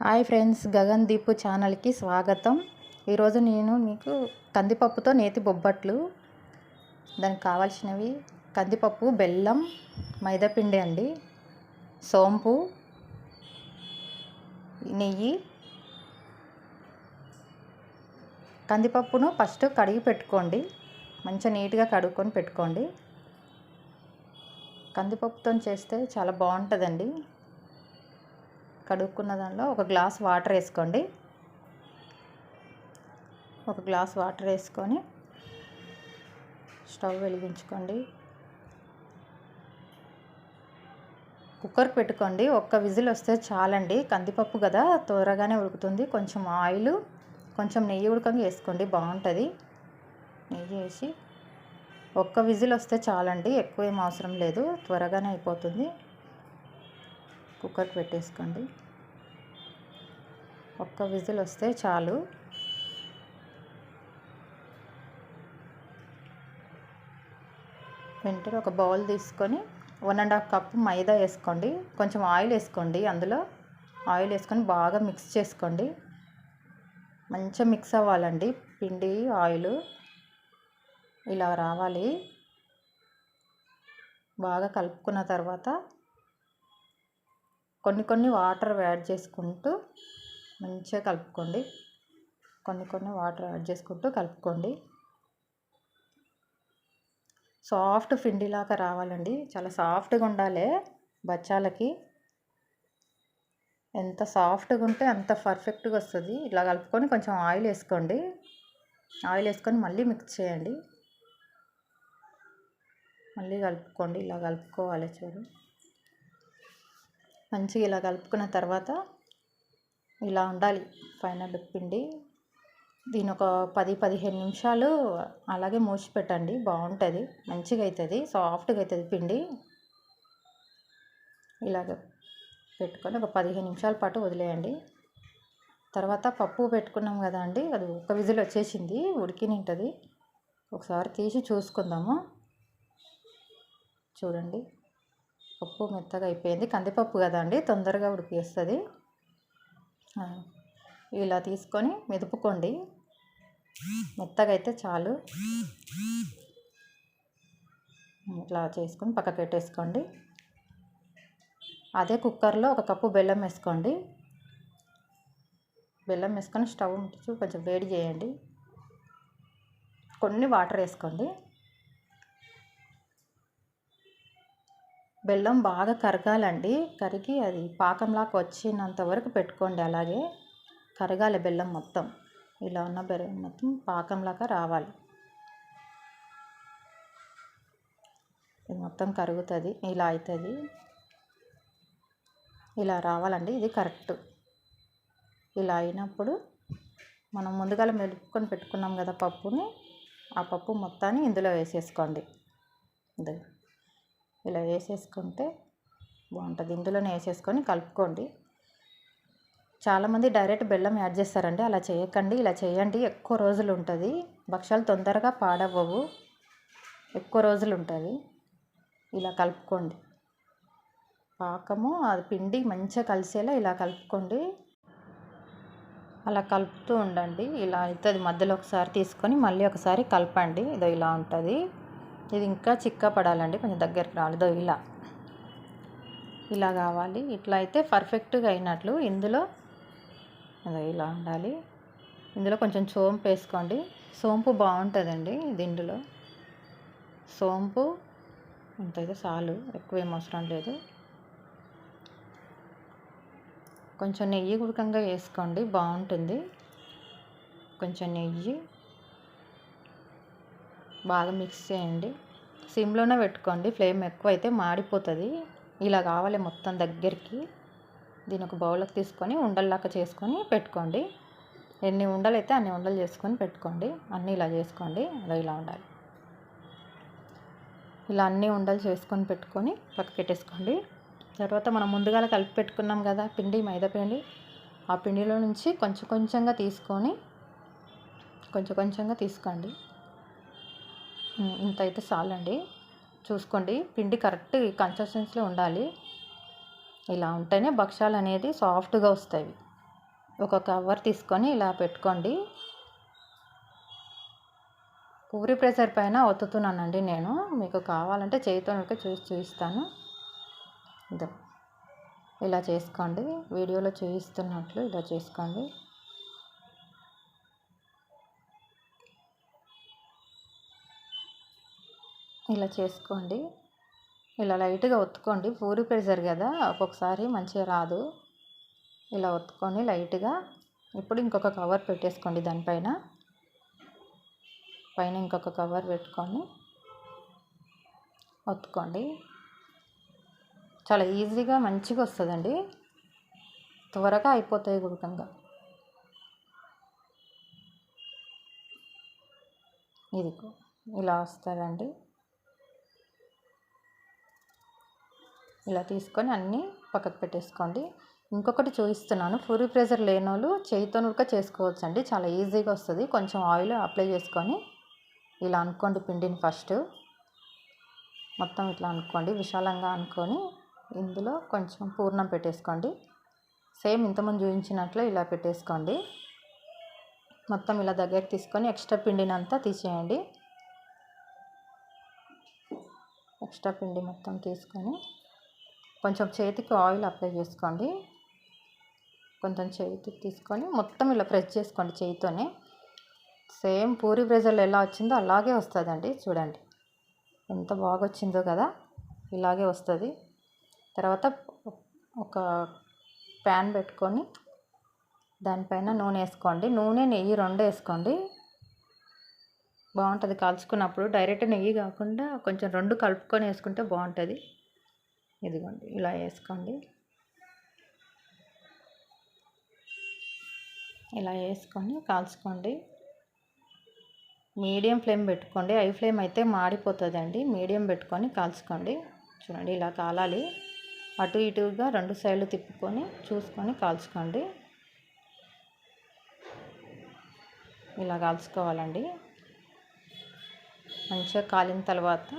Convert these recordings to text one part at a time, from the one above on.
Hi friends, Gagan Deepu ఛానల్కి స్వాగతం. ఈరోజు నేను మీకు కందిపప్పుతో నేతి బొబ్బట్లు, దానికి కావాల్సినవి కందిపప్పు, బెల్లం, మైదాపిండి అండి, సోంపు, నెయ్యి. కందిపప్పును ఫస్ట్ కడిగి పెట్టుకోండి, మంచిగా నీట్గా కడుక్కొని పెట్టుకోండి. కందిపప్పుతో చేస్తే చాలా బాగుంటుందండి. కడుక్కున్న దానిలో ఒక గ్లాస్ వాటర్ వేసుకోండి. ఒక గ్లాస్ వాటర్ వేసుకొని స్టవ్ వెలిగించుకోండి. కుక్కర్ పెట్టుకోండి. ఒక్క విజిల్ వస్తే చాలండి. కందిపప్పు కదా, త్వరగానే ఉడుకుతుంది. కొంచెం ఆయిల్, కొంచెం నెయ్యి ఉడకంగా వేసుకోండి, బాగుంటుంది. నెయ్యి వేసి ఒక్క విజిల్ వస్తే చాలండి, ఎక్కువ ఏం అవసరం లేదు, త్వరగానే అయిపోతుంది. కుక్కర్ పెట్టేసుకోండి. ఒక్క విజిల్ వస్తే చాలు. వెంటనే ఒక బౌల్ తీసుకొని 1.5 కప్పు మైదా వేసుకోండి. కొంచెం ఆయిల్ వేసుకోండి. అందులో ఆయిల్ వేసుకొని బాగా మిక్స్ చేసుకోండి. మంచిగా మిక్స్ అవ్వాలండి. పిండి ఆయిల్ ఇలా రావాలి. బాగా కలుపుకున్న తర్వాత కొన్ని వాటర్ యాడ్ చేసుకుంటూ మంచిగా కలుపుకోండి. కొన్ని వాటర్ యాడ్ చేసుకుంటూ కలుపుకోండి. సాఫ్ట్ పిండిలాగా రావాలండి. చాలా సాఫ్ట్గా ఉండాలి బచ్చాలకి. ఎంత సాఫ్ట్గా ఉంటే అంత పర్ఫెక్ట్గా వస్తుంది. ఇలా కలుపుకొని కొంచెం ఆయిల్ వేసుకోండి. ఆయిల్ వేసుకొని మళ్ళీ మిక్స్ చేయండి. మళ్ళీ కలుపుకోండి. ఇలా కలుపుకోవాలి. చూడు, మంచిగా ఇలా కలుపుకున్న తర్వాత ఇలా ఉండాలి ఫైనల్ పిండి. దీని ఒక 10-15 నిమిషాలు అలాగే మూసి పెట్టండి, బాగుంటుంది, మంచిగా అవుతుంది, సాఫ్ట్గా అవుతుంది పిండి. ఇలాగ పెట్టుకొని ఒక 15 నిమిషాల పాటు వదిలేయండి. తర్వాత పప్పు పెట్టుకున్నాం కదా అండి, అది ఒక విజిల్ వచ్చేసింది, ఉడికిని ఉంటుంది. ఒకసారి తీసి చూసుకుందాము. చూడండి, పప్పు మెత్తగా అయిపోయింది. కందిపప్పు కదా అండి, తొందరగా ఉడికేస్తుంది. ఇలా తీసుకొని మెదుపుకోండి. మెత్తగా అయితే చాలు. ఇట్లా చేసుకొని పక్కకు పెట్టేసుకోండి. అదే కుక్కర్లో 1 కప్పు బెల్లం వేసుకోండి. బెల్లం వేసుకొని స్టవ్ ముట్టించి కొంచెం వేడి చేయండి. కొన్ని వాటర్ వేసుకోండి. బెల్లం బాగా కరగాలండి. కరిగి అది పాకంలాగా వచ్చినంత వరకు పెట్టుకోండి. అలాగే కరగాలి బెల్లం మొత్తం. ఇలా ఉన్న బెల్లం మొత్తం పాకంలాగా రావాలి. ఇది మొత్తం కరుగుతుంది, ఇలా అవుతుంది. ఇలా రావాలండి, ఇది కరెక్ట్. ఇలా అయినప్పుడు మనం ముందుగా మెలుపుకొని పెట్టుకున్నాం కదా పప్పుని, ఆ పప్పు మొత్తాన్ని ఇందులో వేసేసుకోండి. ఇలా వేసేసుకుంటే బాగుంటుంది. ఇందులోనే వేసేసుకొని కలుపుకోండి. చాలామంది డైరెక్ట్ బెల్లం యాడ్ చేస్తారండి, అలా చేయకండి. ఇలా చేయండి, ఎక్కువ రోజులు ఉంటుంది. భక్షాలు తొందరగా పాడవ్వవు, ఎక్కువ రోజులు ఉంటుంది. ఇలా కలుపుకోండి. పాకము అది పిండి మంచిగా కలిసేలా ఇలా కలుపుకోండి. అలా కలుపుతూ ఉండండి. ఇలా అవుతుంది. మధ్యలో ఒకసారి తీసుకొని మళ్ళీ ఒకసారి కలపండి. ఇదో ఇలా ఉంటుంది. ఇది ఇంకా చిక్క పడాలండి, కొంచెం దగ్గరికి రాలేదో ఇలా కావాలి. ఇట్లా అయితే పర్ఫెక్ట్గా అయినట్లు. ఇందులో ఇలా ఉండాలి. ఇందులో కొంచెం సోంపు వేసుకోండి. సోంపు బాగుంటుందండి దీంట్లో. సోంపు ఇంతైతే చాలు, ఎక్కువ ఏం అవసరం లేదు. కొంచెం నెయ్యి ఉడకంగా వేసుకోండి, బాగుంటుంది. కొంచెం నెయ్యి బాగా మిక్స్ చేయండి. సిమ్లోనే పెట్టుకోండి, ఫ్లేమ్ ఎక్కువ అయితే మాడిపోతుంది. ఇలా కావాలి మొత్తం దగ్గరికి. దీని ఒక బౌల్లోకి తీసుకొని ఉండల్లాగా చేసుకొని పెట్టుకోండి. ఎన్ని ఉండలు అయితే అన్ని ఉండలు చేసుకొని పెట్టుకోండి. అన్నీ ఇలా చేసుకోండి. ఇలా ఉండాలి. ఇలా అన్ని ఉండలు చేసుకొని పెట్టుకొని పక్కకు పెట్టేసుకోండి. తర్వాత మనం ముందుగా కలిపి పెట్టుకున్నాం కదా పిండి, మైదా పిండి, ఆ పిండిలో నుంచి కొంచెం కొంచెంగా తీసుకొని కొంచెంగా తీసుకోండి. ఇంత అయితే చాలండి. చూసుకోండి, పిండి కరెక్ట్ కన్సిస్టెన్సీలో ఉండాలి. ఇలా ఉంటేనే భక్షాలు అనేది సాఫ్ట్గా వస్తాయి. ఒక కవర్ తీసుకొని ఇలా పెట్టుకోండి. పూరి ప్రెషర్ పైన ఒత్తుతున్నానండి నేను. మీకు కావాలంటే చేతితో చూపిస్తాను. ఇదో ఇలా చేసుకోండి, వీడియోలో చూపిస్తున్నట్లు ఇలా చేసుకోండి. ఇలా చేసుకోండి. ఇలా లైట్గా ఒత్తుకోండి. పూరి ప్రెషర్ కదా, ఒక్కొక్కసారి మంచిగా రాదు. ఇలా ఒత్తుకొని లైట్గా. ఇప్పుడు ఇంకొక కవర్ పెట్టేసుకోండి దానిపైన. పైన ఇంకొక కవర్ పెట్టుకొని ఒత్తుకోండి. చాలా ఈజీగా మంచిగా వస్తుందండి, త్వరగా అయిపోతాయి గుణకంగా. ఇది ఇలా వస్తుందండి. ఇలా తీసుకొని అన్నీ పక్కకు పెట్టేసుకోండి. ఇంకొకటి చూపిస్తున్నాను. పూరి ప్రెషర్ లేని వాళ్ళు చేయితో చేసుకోవచ్చు అండి, చాలా ఈజీగా వస్తుంది. కొంచెం ఆయిల్ అప్లై చేసుకొని ఇలా అనుకోండి. పిండిని ఫస్ట్ మొత్తం ఇట్లా అనుకోండి, విశాలంగా అనుకొని ఇందులో కొంచెం పూర్ణం పెట్టేసుకోండి. సేమ్ ఇంతకుముందు చూపించినట్లు ఇలా పెట్టేసుకోండి. మొత్తం ఇలా దగ్గరికి తీసుకొని ఎక్స్ట్రా పిండిని అంతా తీసేయండి. ఎక్స్ట్రా పిండి మొత్తం తీసుకొని కొంచెం చేతికి ఆయిల్ అప్లై చేసుకోండి. కొంచెం చేతికి తీసుకొని మొత్తం ఇలా ప్రెస్ చేసుకోండి చేతితోనే. సేమ్ పూరి ప్రెషర్లో ఎలా వచ్చిందో అలాగే వస్తుందండి. చూడండి ఎంత బాగా వచ్చిందో కదా, ఇలాగే వస్తుంది. తర్వాత ఒక ప్యాన్ పెట్టుకొని దానిపైన నూనె వేసుకోండి. నూనె నెయ్యి రెండు వేసుకోండి, బాగుంటుంది కాల్చుకున్నప్పుడు. డైరెక్ట్ నెయ్యి కాకుండా కొంచెం రెండు కలుపుకొని వేసుకుంటే బాగుంటుంది. ఇదిగోండి ఇలా వేసుకోండి. ఇలా వేసుకొని కాల్చుకోండి. మీడియం ఫ్లేమ్ పెట్టుకోండి, హై ఫ్లేమ్ అయితే మాడిపోతుందండి. మీడియం పెట్టుకొని కాల్చుకోండి. చూడండి ఇలా కాలాలి. అటు ఇటుగా రెండు సైడ్లు తిప్పుకొని చూసుకొని కాల్చుకోండి. ఇలా కాల్చుకోవాలండి. మంచిగా కాలిన తర్వాత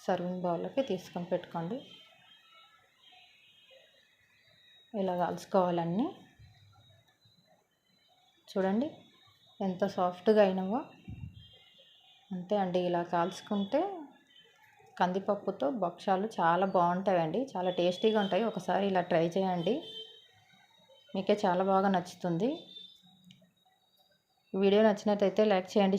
సర్వింగ్ బౌల్లోకి తీసుకొని పెట్టుకోండి. ఇలా కాల్చుకోవాలన్నీ. చూడండి ఎంత సాఫ్ట్గా అయినావో. అంతే అండి, ఇలా కాల్చుకుంటే కందిపప్పుతో భక్షాలు చాలా బాగుంటాయండి, చాలా టేస్టీగా ఉంటాయి. ఒకసారి ఇలా ట్రై చేయండి, మీకే చాలా బాగా నచ్చుతుంది. వీడియో నచ్చినట్టయితే లైక్ చేయండి.